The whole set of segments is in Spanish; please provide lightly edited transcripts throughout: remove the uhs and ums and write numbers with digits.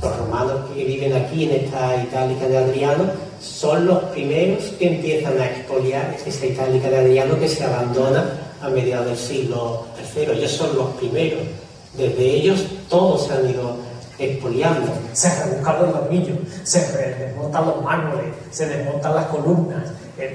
los romanos que viven aquí en esta Itálica de Adriano son los primeros que empiezan a expoliar esa Itálica de Adriano que se abandona a mediados del siglo III. Ellos son los primeros. Desde ellos todos se han ido expoliando. Se rebuscan los ladrillos, se desmontan los mármoles, se desmontan las columnas.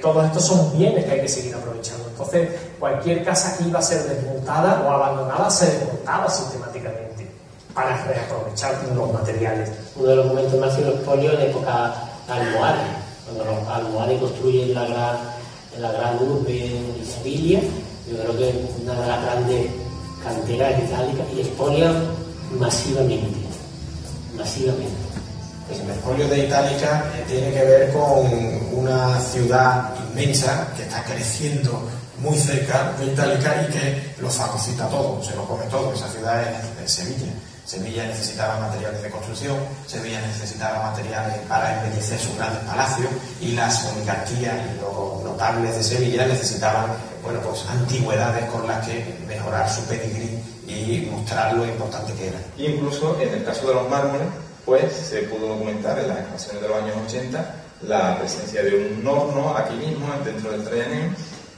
Todos estos son bienes que hay que seguir aprovechando. Entonces, cualquier casa que iba a ser desmontada o abandonada se desmontaba sistemáticamente para reaprovechar los materiales. Uno de los momentos más sido expolio en época almohade, cuando los almohades construyen la gran urbe de Sevilla. Yo creo que es una de las grandes canteras itálicas y expolian masivamente. Pues el expolio de Itálica tiene que ver con una ciudad inmensa que está creciendo muy cerca de Itálica y que lo fagocita todo, se lo come todo. Esa ciudad es Sevilla. Sevilla necesitaba materiales de construcción, Sevilla necesitaba materiales para embellecer sus grandes palacios y las oligarquías y los notables de Sevilla necesitaban, bueno, pues antigüedades con las que mejorar su pedigrí y mostrar lo importante que era. Incluso en el caso de los mármoles, pues se pudo documentar en las expansiones de los años 80 la presencia de un horno aquí mismo, dentro del Traianeo,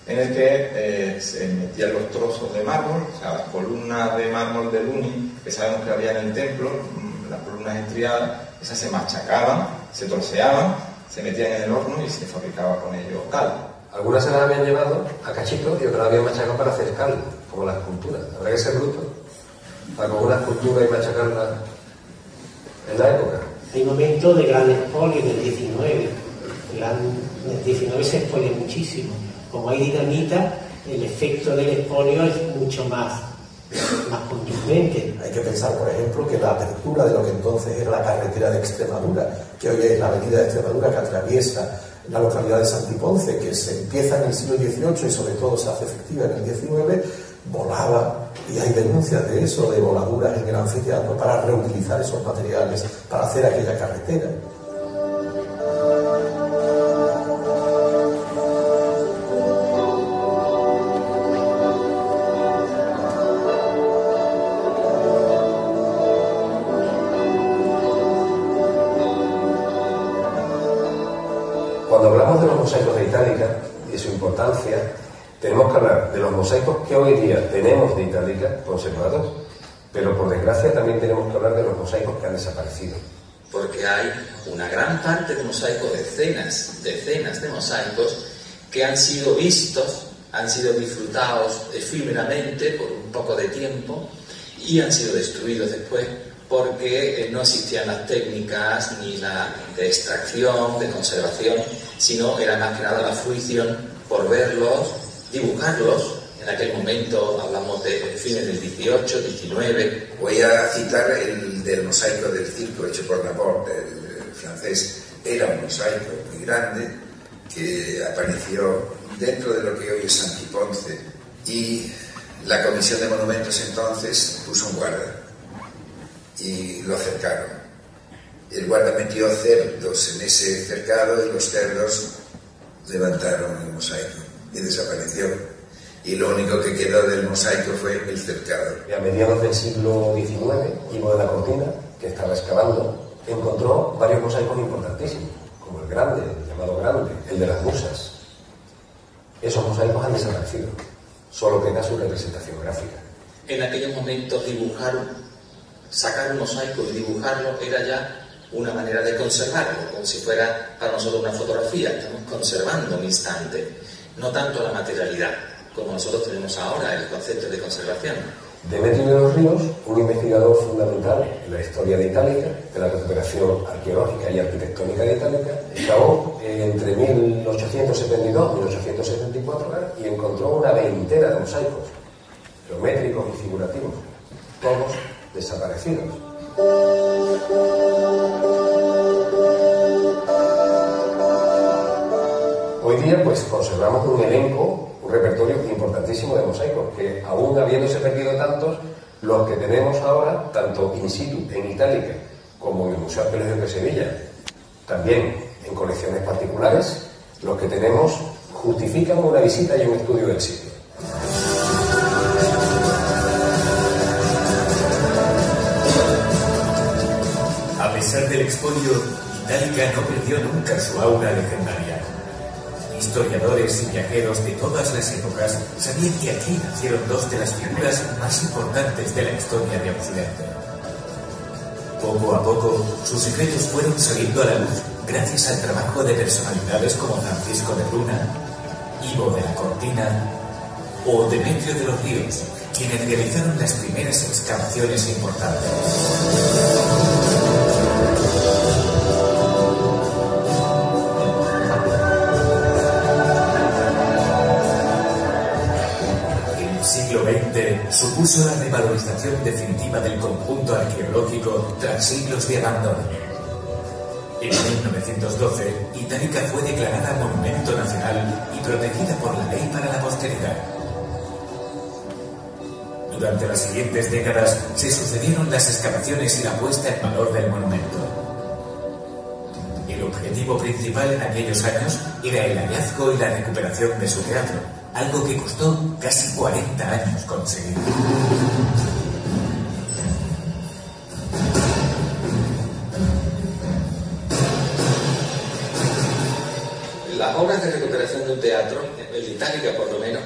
en el que se metían los trozos de mármol, o sea, las columnas de mármol de Luni, que sabemos que había en el templo, las columnas estriadas, esas se machacaban, se troceaban, se metían en el horno y se fabricaba con ello cal. Algunas se las habían llevado a cachitos y otras las habían machacado para hacer cal, como la escultura. Habrá que ser bruto para con una escultura y machacarla en la época. Hay momentos de gran expolio del 19. En el 19 se expolia muchísimo. Como hay dinamita, el efecto del expolio es mucho más contundente. Hay que pensar, por ejemplo, que la apertura de lo que entonces era la carretera de Extremadura, que hoy es la avenida de Extremadura, que atraviesa la localidad de Santiponce, que se empieza en el siglo XVIII y sobre todo se hace efectiva en el XIX, volaba, y hay denuncias de eso, de voladuras en el anfiteatro para reutilizar esos materiales, para hacer aquella carretera. Cuando hablamos de los mosaicos de Itálica y su importancia, tenemos que hablar de los mosaicos que hoy día tenemos de Itálica conservados, pero por desgracia también tenemos que hablar de los mosaicos que han desaparecido. Porque hay una gran parte de mosaicos, decenas de mosaicos, que han sido vistos, han sido disfrutados efímeramente por un poco de tiempo y han sido destruidos después porque no existían las técnicas ni la de extracción, de conservación, sino era más que nada la fruición por verlos, dibujarlos. En aquel momento hablamos de fines del 18, 19. Voy a citar el del mosaico del circo hecho por Laporte, el francés. Era un mosaico muy grande que apareció dentro de lo que hoy es Santiponce, y la Comisión de Monumentos entonces puso un guarda y lo cercaron. El guarda metió cerdos en ese cercado y los cerdos levantaron el mosaico y desapareció. Y lo único que quedó del mosaico fue el cercado. A mediados del siglo XIX, Ivo de la Cortina, que estaba excavando, encontró varios mosaicos importantísimos, como el grande, el llamado grande, el de las musas. Esos mosaicos han desaparecido, solo queda su representación gráfica. En aquellos momentos sacar un mosaico y dibujarlo era ya una manera de conservarlo, como si fuera para nosotros una fotografía. Estamos conservando un instante, no tanto la materialidad, como nosotros tenemos ahora el concepto de conservación. Demetrio de los Ríos, un investigador fundamental en la historia de Itálica, de la recuperación arqueológica y arquitectónica de Itálica, excavó entre 1872 y 1874 y encontró una veintena de mosaicos, geométricos y figurativos, todos desaparecidos. Hoy día pues conservamos un elenco, un repertorio importantísimo de mosaicos, que aún habiéndose perdido tantos, los que tenemos ahora, tanto in situ en Itálica como en el Museo Arqueológico de Sevilla, también en colecciones particulares, los que tenemos justifican una visita y un estudio del sitio. A pesar del expolio, Itálica no perdió nunca su aura legendaria. Historiadores y viajeros de todas las épocas sabían que aquí nacieron dos de las figuras más importantes de la historia de Occidente. Poco a poco, sus secretos fueron saliendo a la luz gracias al trabajo de personalidades como Francisco de Luna, Ivo de la Cortina o Demetrio de los Ríos, quienes realizaron las primeras excavaciones importantes. El siglo XX supuso la revalorización definitiva del conjunto arqueológico tras siglos de abandono. En 1912, Itálica fue declarada Monumento Nacional y protegida por la ley para la posteridad. Durante las siguientes décadas se sucedieron las excavaciones y la puesta en valor del monumento. El objetivo principal en aquellos años era el hallazgo y la recuperación de su teatro, algo que costó casi 40 años conseguir. Las obras de recuperación de un teatro, el de Itálica por lo menos,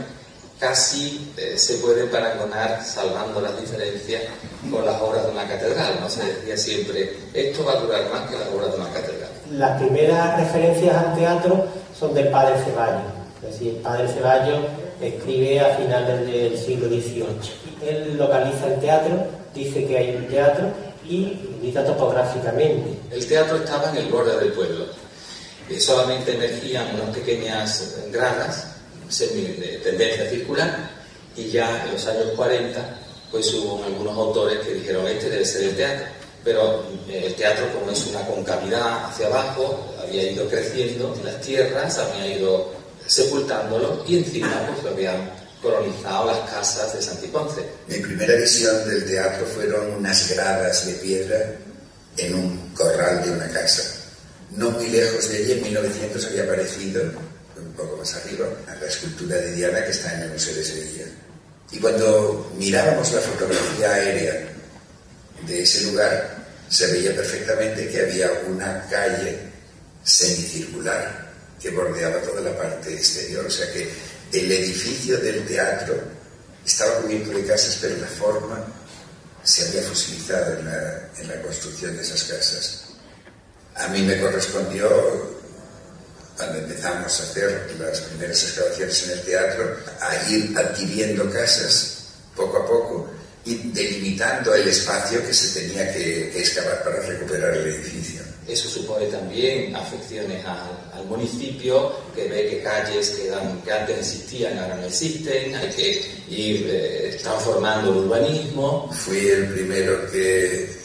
casi se pueden parangonar, salvando las diferencias, con las obras de una catedral, ¿no? Se decía siempre, esto va a durar más que las obras de una catedral. Las primeras referencias al teatro son del padre Ceballos. Es decir, el padre Ceballos escribe a finales del siglo XVIII. Él localiza el teatro, dice que hay un teatro y indica topográficamente. El teatro estaba en el borde del pueblo. Solamente emergían unas pequeñas gradas de tendencia circular y ya en los años 40 pues hubo algunos autores que dijeron este debe ser el teatro, pero el teatro, como es una concavidad hacia abajo, había ido creciendo en las tierras, había ido sepultándolo y encima pues lo habían colonizado las casas de Santiponce. Mi primera visión del teatro fueron unas gradas de piedra en un corral de una casa. No muy lejos de allí, en 1900 había aparecido, un poco más arriba, la escultura de Diana que está en el Museo de Sevilla. Y cuando mirábamos la fotografía aérea de ese lugar, se veía perfectamente que había una calle semicircular que bordeaba toda la parte exterior. O sea que el edificio del teatro estaba cubierto de casas, pero la forma se había fosilizado en la construcción de esas casas. A mí me correspondió, cuando empezamos a hacer las primeras excavaciones en el teatro, a ir adquiriendo casas poco a poco y delimitando el espacio que se tenía que excavar para recuperar el edificio. Eso supone también afecciones al municipio, que ve que calles que antes existían ahora no existen, hay que ir transformando el urbanismo. Fui el primero que,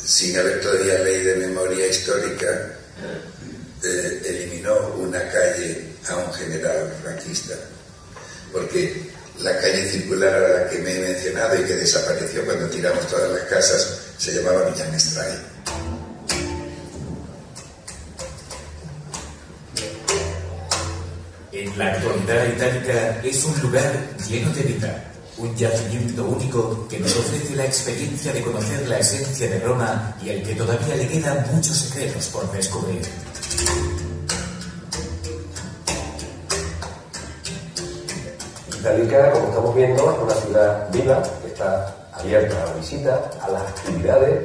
sin haber todavía ley de memoria histórica, eliminó una calle a un general franquista, porque la calle circular a la que me he mencionado y que desapareció cuando tiramos todas las casas se llamaba Villamestray. En la actualidad, Itálica es un lugar lleno de vida, un yacimiento único que nos ofrece la experiencia de conocer la esencia de Roma y al que todavía le quedan muchos secretos por descubrir. Itálica, como estamos viendo, es una ciudad viva que está abierta a la visita, a las actividades.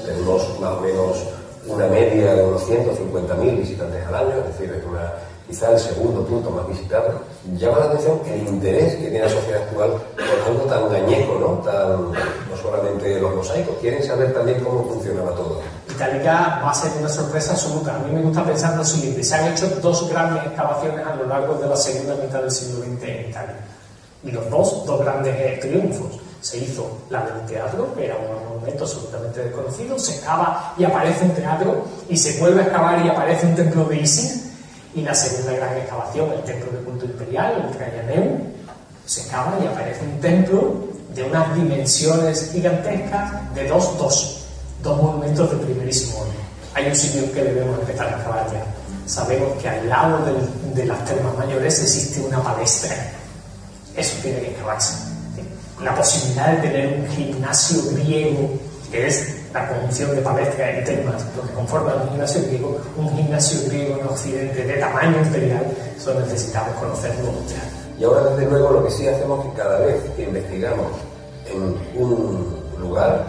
Tenemos más o menos una media de unos 150.000 visitantes al año, es decir, es quizá el segundo punto más visitado. Llama la atención el interés que tiene la sociedad actual por algo tan añejo, no solamente los mosaicos, quieren saber también cómo funcionaba todo. Itálica va a ser una sorpresa absoluta. A mí me gusta pensar lo siguiente: se han hecho dos grandes excavaciones a lo largo de la segunda mitad del siglo XX en Italia. Y los dos grandes triunfos. Se hizo la del teatro, que era un monumento absolutamente desconocido, se excava y aparece un teatro, y se vuelve a excavar y aparece un templo de Isis. Y la segunda gran excavación, el templo de culto imperial, el Traianeum, se excava y aparece un templo de unas dimensiones gigantescas de dos monumentos de primerísimo orden. Hay un sitio en que debemos empezar a excavar ya. sabemos que al lado de las termas mayores existe una palestra. Eso tiene que acabarse. La posibilidad de tener un gimnasio griego, que es la conjunción de palestra y termas, lo que conforma un gimnasio griego en Occidente de tamaño imperial, eso necesitamos conocerlo ya. Y ahora, desde luego, lo que sí hacemos es que cada vez que investigamos en un lugar,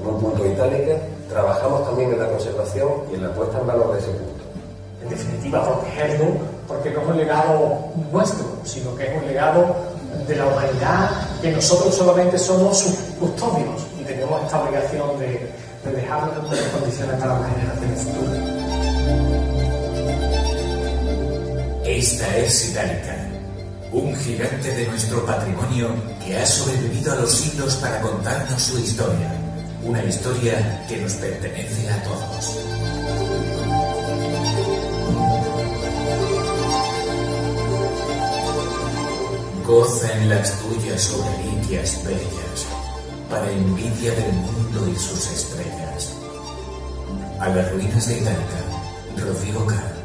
en un punto de Itálica, trabajamos también en la conservación y en la puesta en valor de ese punto. En definitiva, protegerlo, porque no es un legado nuestro, sino que es un legado de la humanidad, que nosotros solamente somos sus custodios y tenemos esta obligación de dejarlo en buenas condiciones para las generaciones futuras. Esta es Itálica, un gigante de nuestro patrimonio que ha sobrevivido a los siglos para contarnos su historia, una historia que nos pertenece a todos. Goza en las tuyas reliquias bellas, para envidia del mundo y sus estrellas. A las ruinas de Itálica, Rodrigo Caro.